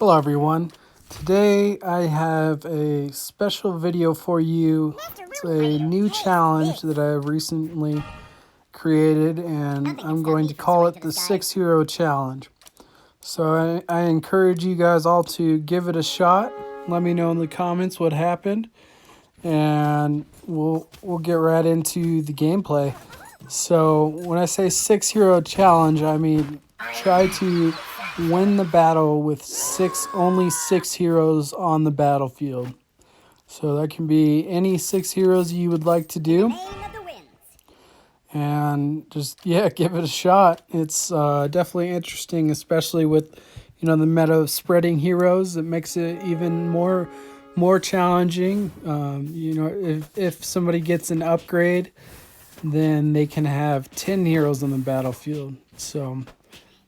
Hello everyone. Today I have a special video for you. It's a new challenge that I have recently created, and I'm going to call it the 6 Hero Challenge. So I encourage you guys all to give it a shot. Let me know in the comments what happened, and we'll get right into the gameplay. So when I say 6 Hero Challenge, I mean try to win the battle with only six heroes on the battlefield. So that can be any 6 heroes you would like to do. And just, give it a shot. It's definitely interesting, especially with, the meta of spreading heroes. It makes it even more challenging. If somebody gets an upgrade, then they can have 10 heroes on the battlefield. So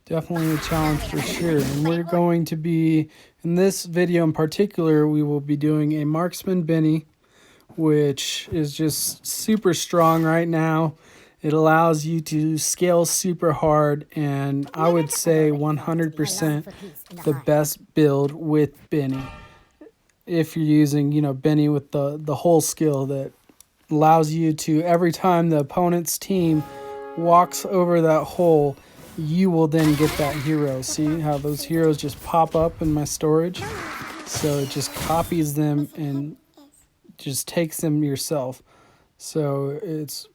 definitely a challenge for sure. And we're going to be, in this video in particular, we will be doing a Marksman Benny, which is just super strong right now. It allows you to scale super hard, and I would say 100% the best build with Benny. If you're using, Benny with the whole skill that allows you to, every time the opponent's team walks over that hole, you will then get that hero. See how those heroes just pop up in my storage? So it just copies them and just takes them yourself. So it's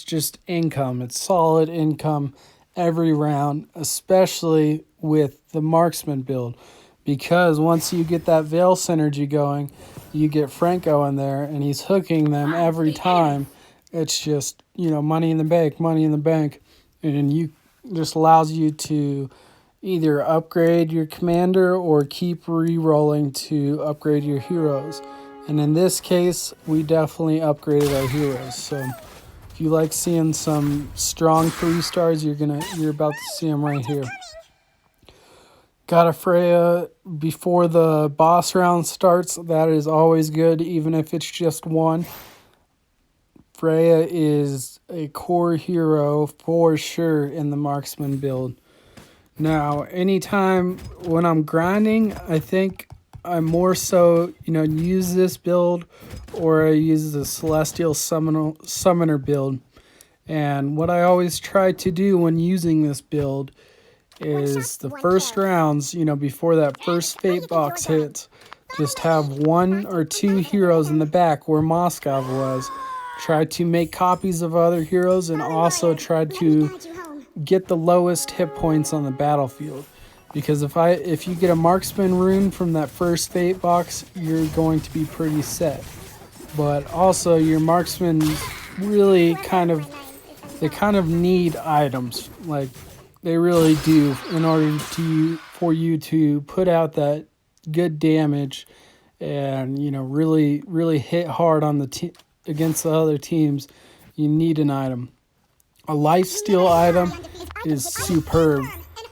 just income. It's solid income every round, especially with the marksman build. Because once you get that Veil synergy going, you get Franco in there and he's hooking them every time. It's just, money in the bank, money in the bank. And you just allows you to either upgrade your commander or keep re-rolling to upgrade your heroes. And in this case, we definitely upgraded our heroes. So if you like seeing some strong 3 stars, you're about to see them right here. Got a Freya before the boss round starts. That is always good, even if it's just one. Freya is a core hero for sure in the marksman build. Now, anytime when I'm grinding, I think I more so, use this build, or I use the Celestial Summoner build. And what I always try to do when using this build is the first rounds, before that first fate box hits, just have 1 or 2 heroes in the back where Moskov was. Try to make copies of other heroes, and also try to get the lowest hit points on the battlefield. Because if you get a marksman rune from that first fate box, you're going to be pretty set. But also your marksmen really kind of need items. Like, they really do, in order for you to put out that good damage and really hit hard on the against the other teams. You need an item. A lifesteal item is superb,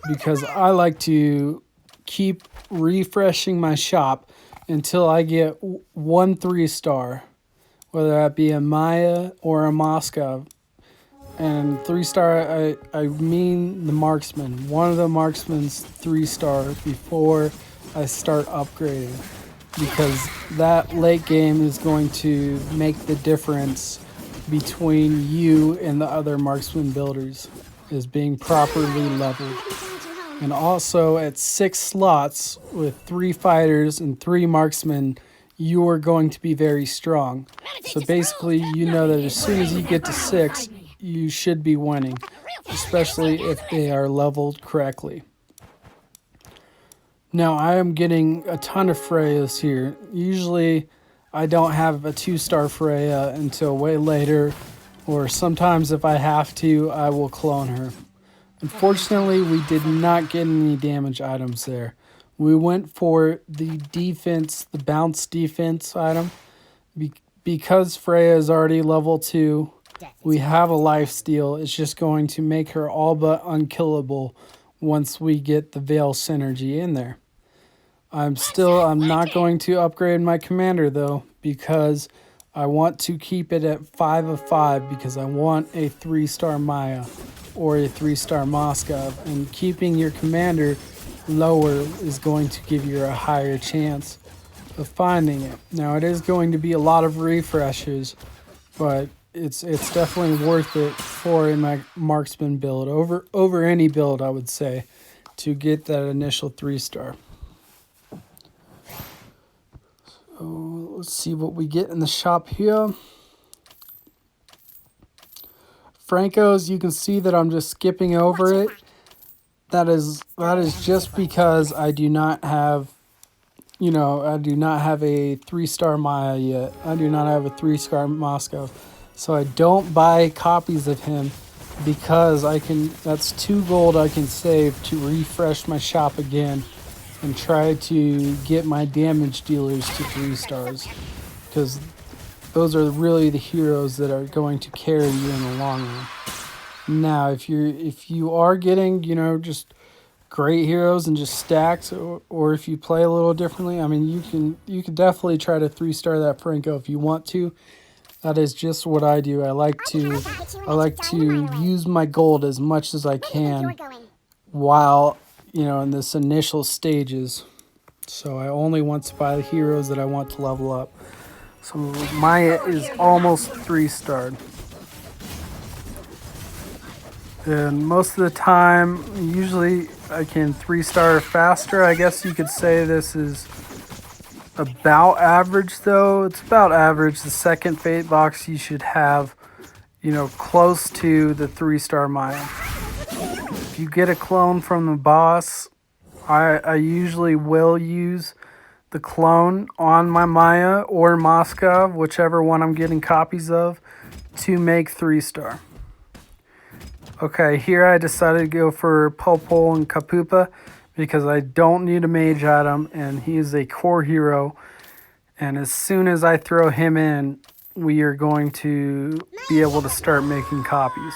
because I like to keep refreshing my shop until I get 1 3-star, whether that be a Maya or a Moskov. And 3-star, I mean the marksman. One of the marksman's 3-star before I start upgrading, because that late game is going to make the difference between you and the other marksman builders, is being properly leveled. And also at 6 slots with 3 fighters and 3 marksmen, you are going to be very strong. So basically, that as soon as you get to 6, you should be winning, especially if they are leveled correctly. Now, I am getting a ton of Freyas here. Usually, I don't have a 2-star Freya until way later, or sometimes if I have to, I will clone her. Unfortunately, we did not get any damage items there. We went for the defense, the bounce defense item. Because Freya is already level 2, we have a lifesteal. It's just going to make her all but unkillable once we get the Veil synergy in there. I'm not going to upgrade my commander though, because I want to keep it at 5 of 5, because I want a 3-star Maya or a 3-star Moskov. And keeping your commander lower is going to give you a higher chance of finding it. Now it is going to be a lot of refreshes, but it's definitely worth it for a marksman build over any build, I would say, to get that initial 3-star. So let's see what we get in the shop here. Franco's, you can see that I'm just skipping over it. That is just because I do not have, I do not have a 3-star Maya yet. I do not have a 3-star Moscow. So I don't buy copies of him because that's 2 gold I can save to refresh my shop again and try to get my damage dealers to 3 stars. Because those are really the heroes that are going to carry you in the long run. Now, if you are getting, just great heroes and just stacks, or if you play a little differently, I mean, you can definitely try to 3-star that Franco if you want to. That is just what I do. I like to use my gold as much as I can while, in this initial stages. So I only want to buy the heroes that I want to level up. So Maya is almost 3-starred. And most of the time, usually I can 3-star faster. I guess you could say this is about average, though. It's about average. The second fate box you should have, close to the 3-star Maya. If you get a clone from the boss, I usually will use the clone on my Maya or Moscow, whichever one I'm getting copies of, to make 3-star. Okay, here I decided to go for Popol and Kapupa because I don't need a mage item and he is a core hero. And as soon as I throw him in, we are going to be able to start making copies.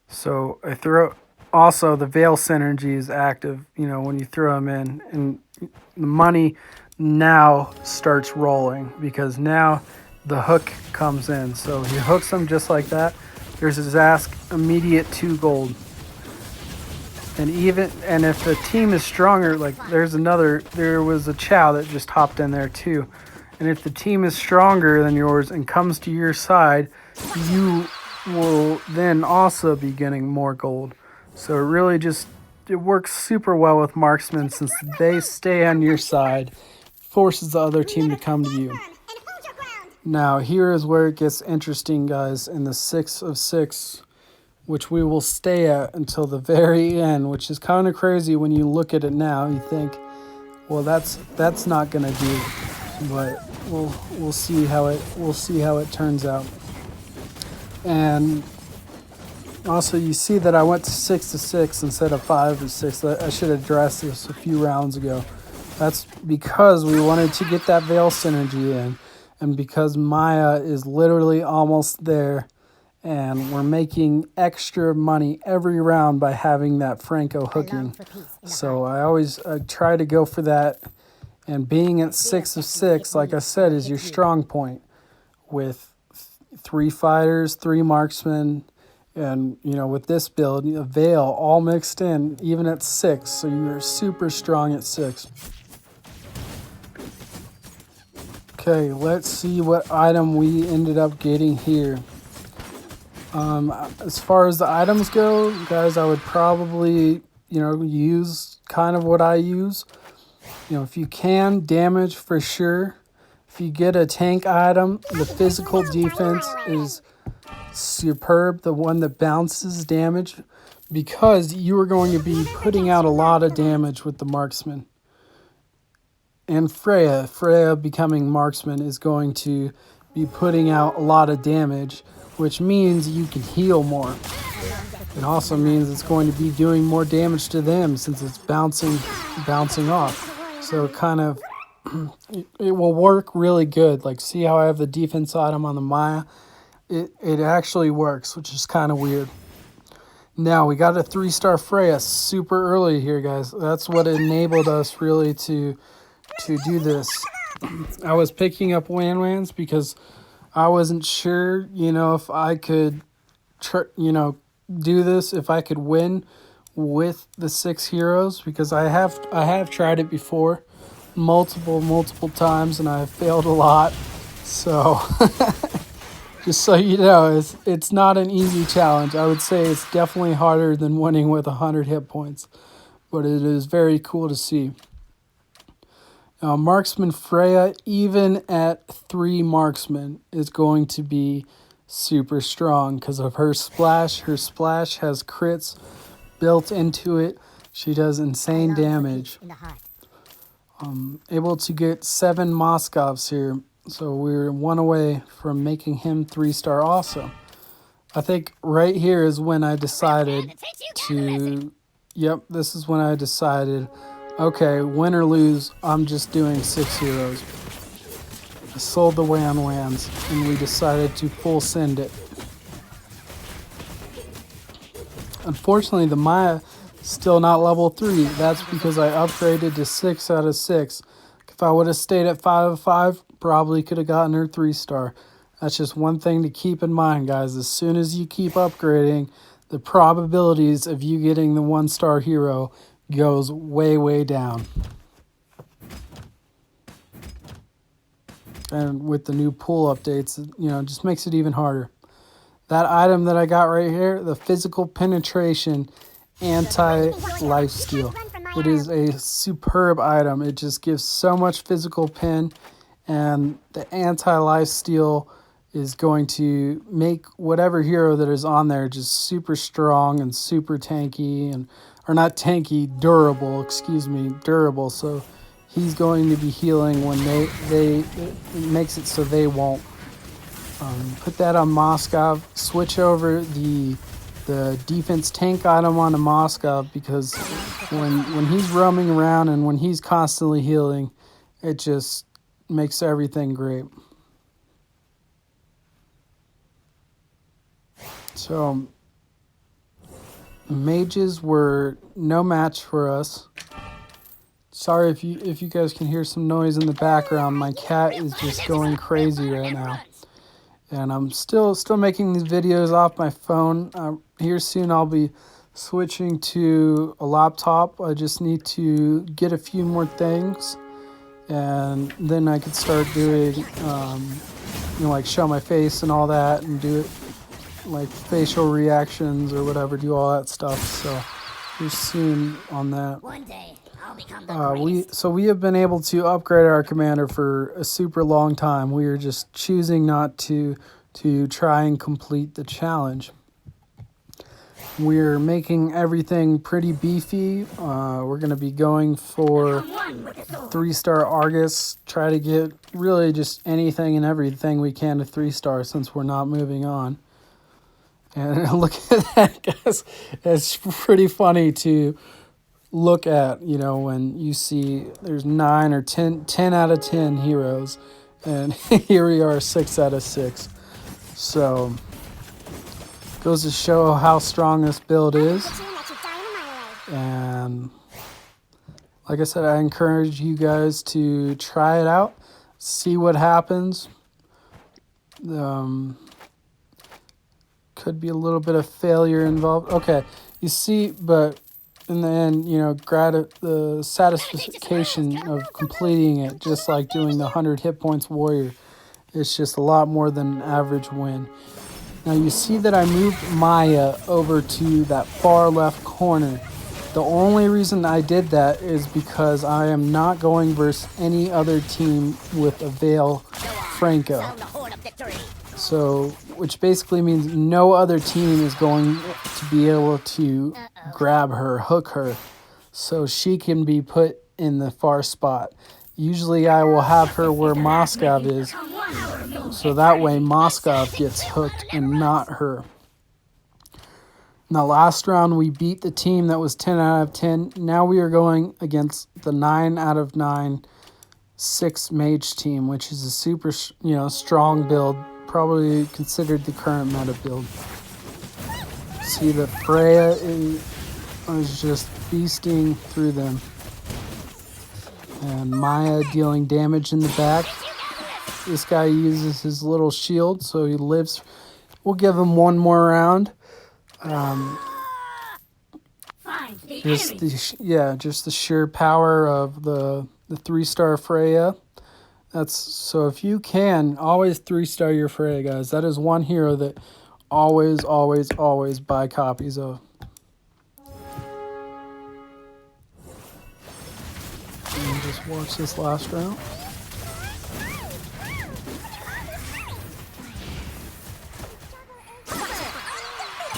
So also the Veil Synergy is active, when you throw him in, and the money now starts rolling because now the hook comes in. So he hooks him just like that. There's his ask, immediate 2 gold. And if the team is stronger, like there was a Chow that just hopped in there too. And if the team is stronger than yours and comes to your side, you will then also be getting more gold. So it works super well with marksmen since they stay on your side, forces the other team to come to you. Now, here is where it gets interesting, guys, in the 6 of 6, which we will stay at until the very end, which is kind of crazy when you look at it now. You think, well, that's not going to do, but we'll see how it turns out. And also, you see that I went to 6 of 6 instead of 5 of 6. I should have addressed this a few rounds ago. That's because we wanted to get that Veil Synergy in. And because Maya is literally almost there, and we're making extra money every round by having that Franco hooking. So I try to go for that. And being at 6 of 6, like I said, is your strong point. With 3 fighters, 3 marksmen, and with this build, a Veil all mixed in, even at 6. So you're super strong at 6. Okay, let's see what item we ended up getting here. As far as the items go, guys, I would probably, use kind of what I use. If you can, damage for sure. If you get a tank item, the physical defense is superb, the one that bounces damage, because you are going to be putting out a lot of damage with the marksman. And Freya becoming marksman is going to be putting out a lot of damage, which means you can heal more. It also means it's going to be doing more damage to them since it's bouncing off. So kind of, it will work really good. Like, see how I have the defense item on the Maya? It actually works, which is kind of weird. Now, we got a 3-star Freya super early here, guys. That's what enabled us really to do this. I was picking up Wan-Wans because I wasn't sure, if I could, do this, if I could win with the 6 heroes, because I have tried it before multiple times and I've failed a lot. So just so you know, it's not an easy challenge. I would say it's definitely harder than winning with 100 hit points, but it is very cool to see. Now, Marksman Freya, even at 3 marksmen, is going to be super strong because of her splash. Her splash has crits built into it. She does insane damage. Able to get 7 Moskovs here, so we're 1 away from making him 3-star also. I think right here is when I decided to... Yep, this is when I decided, okay, win or lose, I'm just doing 6 heroes. I sold the wans and we decided to full send it. Unfortunately, the Maya still not level 3. That's because I upgraded to 6 out of 6. If I would have stayed at 5 of 5, probably could have gotten her 3-star. That's just one thing to keep in mind, guys. As soon as you keep upgrading, the probabilities of you getting the 1-star hero goes way down. And with the new pool updates, you know, it just makes it even harder. That item that I got right here, the physical penetration anti-life steal. It is a superb item. It just gives so much physical pen, and the anti-life steal is going to make whatever hero that is on there just super strong and super tanky, and or not tanky, durable, excuse me, durable. So he's going to be healing when it makes it so they won't. Put that on Moskov. Switch over the defense tank item onto Moskov, because when he's roaming around and when he's constantly healing, it just makes everything great. So mages were no match for us. Sorry if you guys can hear some noise in the background. My cat is just going crazy right now. And I'm still making these videos off my phone. Here soon I'll be switching to a laptop. I just need to get a few more things, and then I could start doing, you know, like show my face and all that, and do it like facial reactions or whatever, do all that stuff. So here soon on that. One day I'll become the we have been able to upgrade our commander for a super long time. We are just choosing not to try and complete the challenge. We're making everything pretty beefy. We're going to be going for 3-star Argus. Try to get really just anything and everything we can to 3-star since we're not moving on. And look at that, guys. It's pretty funny to look at, you know, when you see there's 9 or 10 out of 10 heroes, and here we are 6 out of 6. So goes to show how strong this build is. And like I said, I encourage you guys to try it out, see what happens. Could be a little bit of failure involved. Okay, you see, but in the end, you know, the satisfaction of completing it, just like doing the 100 hit points warrior, it's just a lot more than an average win. Now you see that I moved Maya over to that far left corner. The only reason I did that is because I am not going versus any other team with a Veil Franco. So, which basically means no other team is going to be able to grab her, hook her, so she can be put in the far spot. Usually I will have her where Moskov is, so that way Moskov gets hooked and not her. Now last round we beat the team that was 10 out of 10. Now we are going against the 9 out of 9 6 mage team, which is a super, you know, strong build, probably considered the current meta build. See that Freya is just feasting through them. And Maya dealing damage in the back. This guy uses his little shield, so he lives. We'll give him one more round. Fine. just just the sheer power of the 3-star Freya. That's so if you can always 3-star your Freya, guys. That is one hero that always buy copies of. And just watch this last round.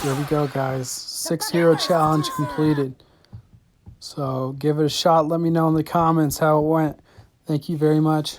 Here we go, guys. 6-hero challenge completed. So give it a shot. Let me know in the comments how it went. Thank you very much.